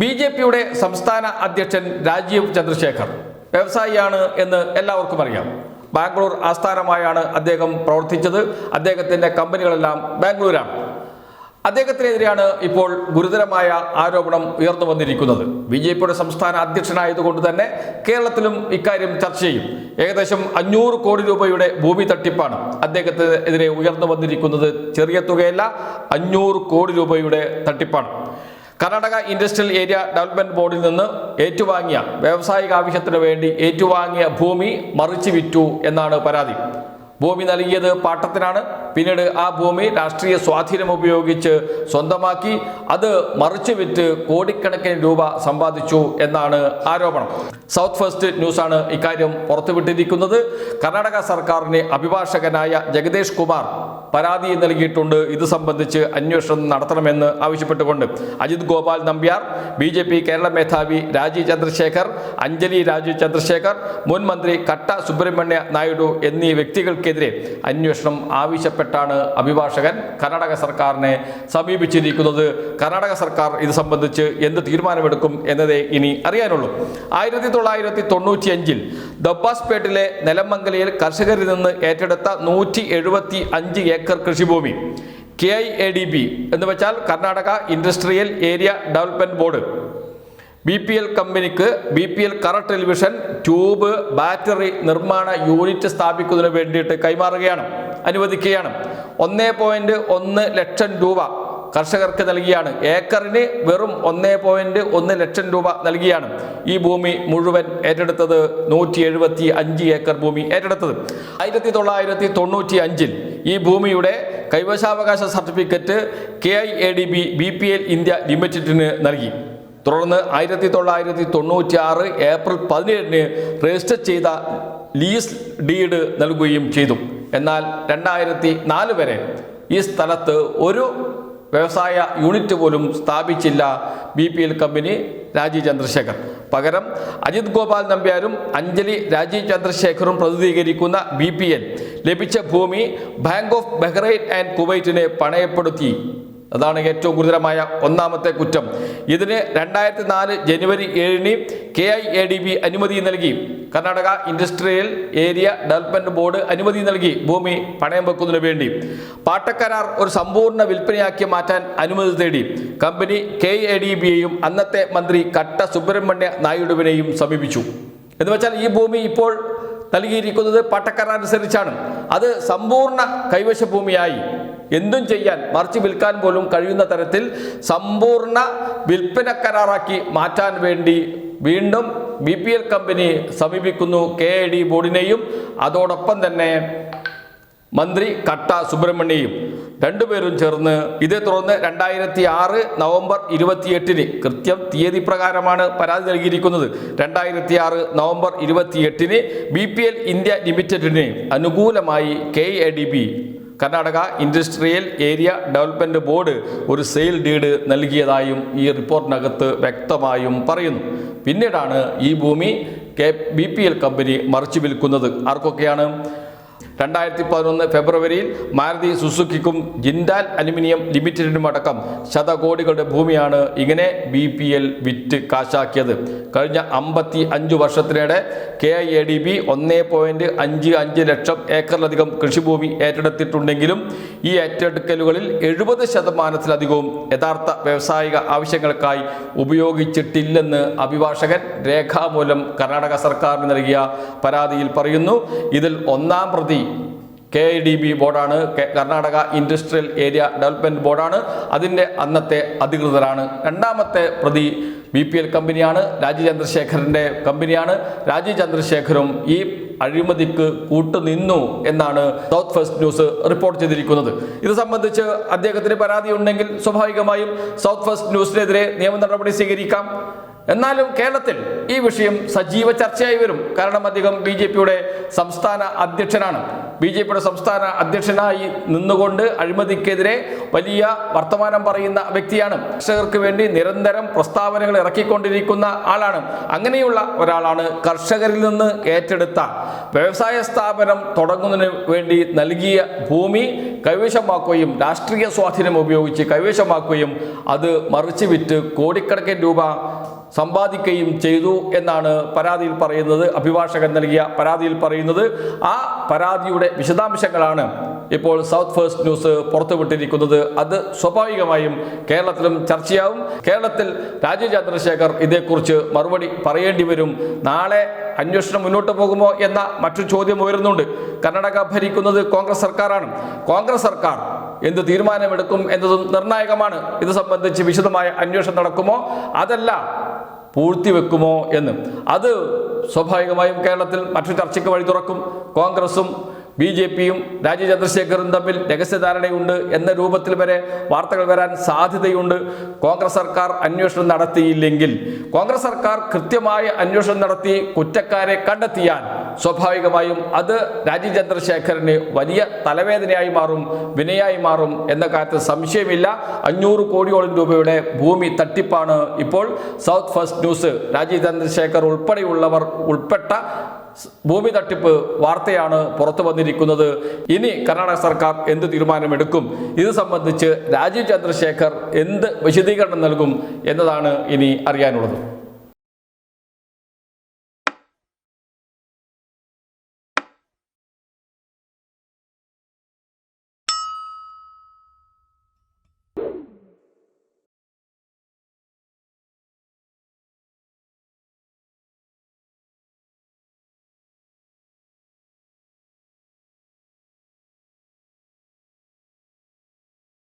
ബി.ജെ.പിയുടെ സംസ്ഥാന അധ്യക്ഷൻ രാജീവ് ചന്ദ്രശേഖർ വ്യവസായിയാണ് എന്ന് എല്ലാവർക്കും അറിയാം. ബാംഗ്ലൂർ ആസ്ഥാനമായാണ് അദ്ദേഹം പ്രവർത്തിച്ചത്. അദ്ദേഹത്തിൻ്റെ കമ്പനികളെല്ലാം ബാംഗ്ലൂരാണ്. അദ്ദേഹത്തിനെതിരെയാണ് ഇപ്പോൾ ഗുരുതരമായ ആരോപണം ഉയർന്നു വന്നിരിക്കുന്നത്. ബി.ജെ.പിയുടെ സംസ്ഥാന അധ്യക്ഷനായതുകൊണ്ട് തന്നെ കേരളത്തിലും ഇക്കാര്യം ചർച്ച ചെയ്യും. ഏകദേശം 500 കോടി രൂപയുടെ ഭൂമി തട്ടിപ്പാണ് അദ്ദേഹത്തിനെതിരെ ഉയർന്നു വന്നിരിക്കുന്നത്. ചെറിയ തുകയല്ല, 500 കോടി രൂപയുടെ തട്ടിപ്പാണ്. കർണാടക ഇൻഡസ്ട്രിയൽ ഏരിയ ഡെവലപ്മെന്റ് ബോർഡിൽ നിന്ന് ഏറ്റുവാങ്ങിയ വ്യാവസായിക ആവശ്യത്തിന് വേണ്ടി ഏറ്റുവാങ്ങിയ ഭൂമി മറിച്ചു വിറ്റു എന്നാണ് പരാതി. ഭൂമി നൽകിയത് പാട്ടത്തിനാണ്. പിന്നീട് ആ ഭൂമി രാഷ്ട്രീയ സ്വാധീനം ഉപയോഗിച്ച് സ്വന്തമാക്കി അത് മറിച്ചു വിറ്റ് കോടിക്കണക്കിന് രൂപ സമ്പാദിച്ചു എന്നാണ് ആരോപണം. സൗത്ത് ഫസ്റ്റ് ന്യൂസാണ് ഇക്കാര്യം പുറത്തുവിട്ടിരിക്കുന്നത്. കർണാടക സർക്കാരിന് അഭിഭാഷകനായ ജഗദേഷ് കുമാർ പരാതി നൽകിയിട്ടുണ്ട്. ഇത് സംബന്ധിച്ച് അന്വേഷണം നടത്തണമെന്ന് ആവശ്യപ്പെട്ടുകൊണ്ട് അജിത് ഗോപാൽ നമ്പ്യാർ, ബി.ജെ.പി കേരള മേധാവി രാജീവ് ചന്ദ്രശേഖർ, അഞ്ജലി രാജീവ് ചന്ദ്രശേഖർ, മുൻ മന്ത്രി കട്ട സുബ്രഹ്മണ്യ നായിഡു എന്നീ വ്യക്തികൾക്കെതിരെ അന്വേഷണം ആവശ്യപ്പെട്ടാണ് അഭിഭാഷകൻ കർണാടക സർക്കാരിനെ സമീപിച്ചിരിക്കുന്നത്. കർണാടക സർക്കാർ ഇത് സംബന്ധിച്ച് എന്ത് തീരുമാനമെടുക്കും എന്നതേ ഇനി അറിയാനുള്ളൂ. 1995 ദബ്ബാസ്പേട്ടിലെ നെലമംഗലയിൽ കർഷകരിൽ നിന്ന് ഏറ്റെടുത്ത 175 ഏക്കർ കൃഷിഭൂമി KIADB എന്ന് വെച്ചാൽ Karnataka industrial area development board BPL കമ്പനിക്ക് BPL colour television tube battery നിർമ്മാണ യൂണിറ്റ് സ്ഥാപിക്കുന്നതിന് വേണ്ടിയിട്ട് കൈമാറുകയാണ്, അനുവദിക്കുകയാണ്. 1.1 ലക്ഷം രൂപ കർഷകർക്ക് നൽകിയാണ്. ഏക്കറിന് വെറും 1.1 ലക്ഷം രൂപ നൽകിയാണ് ഈ ഭൂമി മുഴുവൻ ഏറ്റെടുത്തത്. 175 ഏക്കർ ഭൂമി ഏറ്റെടുത്തത്. 1995 ഈ ഭൂമിയുടെ കൈവശാവകാശ സർട്ടിഫിക്കറ്റ് KIADB BPL ഇന്ത്യ ലിമിറ്റഡിന് നൽകി. തുടർന്ന് 1996 ഏപ്രിൽ 17 രജിസ്റ്റർ ചെയ്ത ലീസ് ഡീഡ് നൽകുകയും ചെയ്തു. എന്നാൽ 2004 വരെ ഈ സ്ഥലത്ത് ഒരു വ്യവസായ യൂണിറ്റ് പോലും സ്ഥാപിച്ചില്ല BPL കമ്പനി രാജീവ് ചന്ദ്രശേഖർ. പകരം അജിത് ഗോപാൽ നമ്പ്യാരും അഞ്ജലി രാജീവ് ചന്ദ്രശേഖറും പ്രതിനിധീകരിക്കുന്ന BPL ലഭിച്ച ഭൂമി ബാങ്ക് ഓഫ് ബഹ്റൈൻ ആൻഡ് കുവൈറ്റിനെ പണയപ്പെടുത്തി. അതാണ് ഏറ്റവും ഗുരുതരമായ ഒന്നാമത്തെ കുറ്റം. ഇതിന് 2004 ജനുവരി 7 KIADB അനുമതി നൽകി. Karnataka industrial area development board അനുമതി നൽകി ഭൂമി പണയം വെക്കുന്നതിന് വേണ്ടി. പാട്ടക്കരാർ ഒരു സമ്പൂർണ്ണ വിൽപ്പനയാക്കി മാറ്റാൻ അനുമതി തേടി കമ്പനി KIADBയെയും അന്നത്തെ മന്ത്രി കട്ട സുബ്രഹ്മണ്യ നായിഡുവിനെയും സമീപിച്ചു. എന്ന് വെച്ചാൽ ഈ ഭൂമി ഇപ്പോൾ നൽകിയിരിക്കുന്നത് പാട്ടക്കരാർ അനുസരിച്ചാണ്. അത് സമ്പൂർണ്ണ കൈവശ ഭൂമിയായി എന്തും ചെയ്യാൻ, മറിച്ച് വിൽക്കാൻ പോലും കഴിയുന്ന തരത്തിൽ സമ്പൂർണ്ണ വിൽപ്പന കരാറാക്കി മാറ്റാൻ വേണ്ടി വീണ്ടും BPL കമ്പനി സമീപിക്കുന്നു KIADB ബോർഡിനെയും അതോടൊപ്പം തന്നെ മന്ത്രി കട്ട സുബ്രഹ്മണ്യയും രണ്ടുപേരും ചേർന്ന്. ഇതേ തുടർന്ന് 2006 നവംബർ 28 കൃത്യം തീയതി പ്രകാരമാണ് പരാതി നൽകിയിരിക്കുന്നത്. 2006 നവംബർ 28 BPL ഇന്ത്യ ലിമിറ്റഡിന് അനുകൂലമായി KIADB Karnataka industrial area development board ഒരു സെയിൽ ഡീഡ് നൽകിയതായും ഈ റിപ്പോർട്ടിനകത്ത് വ്യക്തമായും പറയുന്നു. പിന്നീടാണ് ഈ ഭൂമി BPL കമ്പനി മറിച്ചു വിൽക്കുന്നത്. ആർക്കൊക്കെയാണ്? 2011 ഫെബ്രുവരിയിൽ മാരുതി സുസുക്കിക്കും ജിൻഡാൽ അലുമിനിയം ലിമിറ്റഡിനും അടക്കം ശതകോടികളുടെ ഭൂമിയാണ് ഇങ്ങനെ BPL വിറ്റ് കാശാക്കിയത്. കഴിഞ്ഞ 55 വർഷത്തിനിടെ KIADB 1.55 ലക്ഷം ഏക്കറിലധികം കൃഷിഭൂമി ഏറ്റെടുത്തിട്ടുണ്ടെങ്കിലും ഈ ഏറ്റെടുക്കലുകളിൽ 70% യഥാർത്ഥ വ്യാവസായിക ആവശ്യങ്ങൾക്കായി ഉപയോഗിച്ചിട്ടില്ലെന്ന് അഭിഭാഷകൻ രേഖാമൂലം കർണാടക സർക്കാരിന് നൽകിയ പരാതിയിൽ പറയുന്നു. ഇതിൽ ഒന്നാം പ്രതി KIADB ബോർഡാണ്, കർണാടക ഇൻഡസ്ട്രിയൽ ഏരിയ ഡെവലപ്മെന്റ് ബോർഡാണ്, അതിൻ്റെ അന്നത്തെ അധികൃതരാണ്. രണ്ടാമത്തെ പ്രതി BPL കമ്പനിയാണ്, രാജീവ് ചന്ദ്രശേഖറിൻ്റെ കമ്പനിയാണ്. രാജീവ് ചന്ദ്രശേഖറും ഈ അഴിമതിക്ക് കൂട്ടുനിന്നു എന്നാണ് സൗത്ത് ഫസ്റ്റ് ന്യൂസ് റിപ്പോർട്ട് ചെയ്തിരിക്കുന്നത്. ഇത് സംബന്ധിച്ച് അദ്ദേഹത്തിന് പരാതി ഉണ്ടെങ്കിൽ സ്വാഭാവികമായും സൗത്ത് ഫസ്റ്റ് ന്യൂസിനെതിരെ നിയമ നടപടി സ്വീകരിക്കാം. എന്നാലും കേരളത്തിൽ ഈ വിഷയം സജീവ ചർച്ചയായി വരും. കാരണം അദ്ദേഹം BJPയുടെ സംസ്ഥാന അധ്യക്ഷനാണ്. BJPയുടെ സംസ്ഥാന അധ്യക്ഷനായി നിന്നുകൊണ്ട് അഴിമതിക്കെതിരെ വലിയ വർത്തമാനം പറയുന്ന വ്യക്തിയാണ്. കർഷകർക്ക് വേണ്ടി നിരന്തരം പ്രസ്താവനകൾ ഇറക്കിക്കൊണ്ടിരിക്കുന്ന ആളാണ്. അങ്ങനെയുള്ള ഒരാളാണ് കർഷകരിൽ നിന്ന് ഏറ്റെടുത്ത വ്യവസായ സ്ഥാപനം തുടങ്ങുന്നതിന് വേണ്ടി നൽകിയ ഭൂമി കൈവശമാക്കുകയും രാഷ്ട്രീയ സ്വാധീനം ഉപയോഗിച്ച് കൈവശമാക്കുകയും അത് മറിച്ച് വിറ്റ് കോടിക്കണക്കിന് രൂപ സമ്പാദിക്കുകയും ചെയ്തു എന്നാണ് പരാതിയിൽ പറയുന്നത്. അഭിഭാഷകൻ നൽകിയ പരാതിയിൽ പറയുന്നത്. ആ പരാതിയുടെ വിശദാംശങ്ങളാണ് ഇപ്പോൾ സൗത്ത് ഫസ്റ്റ് ന്യൂസ് പുറത്തുവിട്ടിരിക്കുന്നത്. അത് സ്വാഭാവികമായും കേരളത്തിലും ചർച്ചയാവും. കേരളത്തിൽ രാജീവ് ചന്ദ്രശേഖർ ഇതേക്കുറിച്ച് മറുപടി പറയേണ്ടി വരും. നാളെ അന്വേഷണം മുന്നോട്ട് പോകുമോ എന്ന മറ്റൊരു ചോദ്യം ഉയരുന്നുണ്ട്. കർണാടക ഭരിക്കുന്നത് കോൺഗ്രസ് സർക്കാരാണ്. കോൺഗ്രസ് സർക്കാർ എന്ത് തീരുമാനമെടുക്കും എന്നതും നിർണായകമാണ്. ഇത് സംബന്ധിച്ച് വിശദമായ അന്വേഷണം നടക്കുമോ അതല്ല പൂഴ്ത്തിവെക്കുമോ എന്ന്. അത് സ്വാഭാവികമായും കേരളത്തിൽ മറ്റൊരു ചർച്ചയ്ക്ക് വഴി തുറക്കും. കോൺഗ്രസും BJPയും രാജീവ് ചന്ദ്രശേഖറും തമ്മിൽ രഹസ്യധാരണയുണ്ട് എന്ന രൂപത്തിൽ വരെ വാർത്തകൾ വരാൻ സാധ്യതയുണ്ട്. കോൺഗ്രസ് സർക്കാർ അന്വേഷണം നടത്തിയില്ലെങ്കിൽ, കോൺഗ്രസ് സർക്കാർ കൃത്യമായ അന്വേഷണം നടത്തി കുറ്റക്കാരെ കണ്ടെത്തിയാൽ സ്വാഭാവികമായും അത് രാജീവ് ചന്ദ്രശേഖറിന് വലിയ തലവേദനയായി മാറും, വിനയായി മാറും എന്ന കാര്യത്തിൽ സംശയമില്ല. 500 കോടിയോളം രൂപയുടെ ഭൂമി തട്ടിപ്പാണ് ഇപ്പോൾ South First News Rajeev Chandrasekhar ഉൾപ്പെടെയുള്ളവർ ഉൾപ്പെട്ട ഭൂമി തട്ടിപ്പ് വാർത്തയാണ് പുറത്തു വന്നിരിക്കുന്നത്. ഇനി കർണാടക സർക്കാർ എന്ത് തീരുമാനമെടുക്കും, ഇത് സംബന്ധിച്ച് രാജീവ് ചന്ദ്രശേഖർ എന്ത് വിശദീകരണം നൽകും എന്നതാണ് ഇനി അറിയാനുള്ളത്.